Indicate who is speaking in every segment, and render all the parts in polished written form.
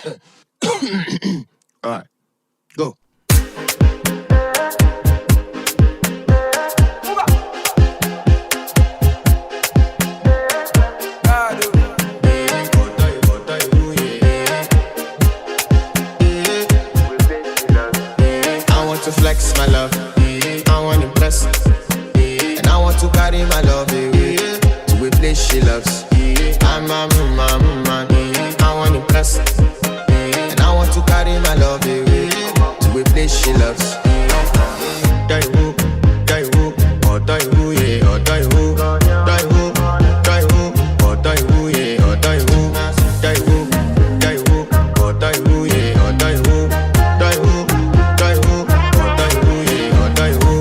Speaker 1: Alright, go. I want to flex my love, I want to impress, and I want to carry my love away to a place she loves. I'm a man, I want to impress, and I want to carry my love away to a place she loves. Die who, or die who, yeah, or die who, die who, or die who, yeah, or die who, or die who, yeah, or die who, or die who, yeah, or die who.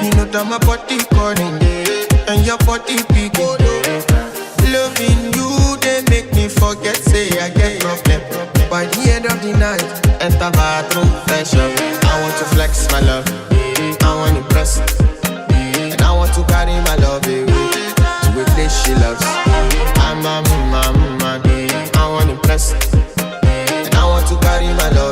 Speaker 1: You know that my body calling, and your body picking. Loving you, they make me forget, say I get problem. By the end of the night, enter bathroom, fresh up. I want to flex my love, I want to impress, and I want to carry my love away to a place she loves. I'm a man, I want to impress, and I want to carry my love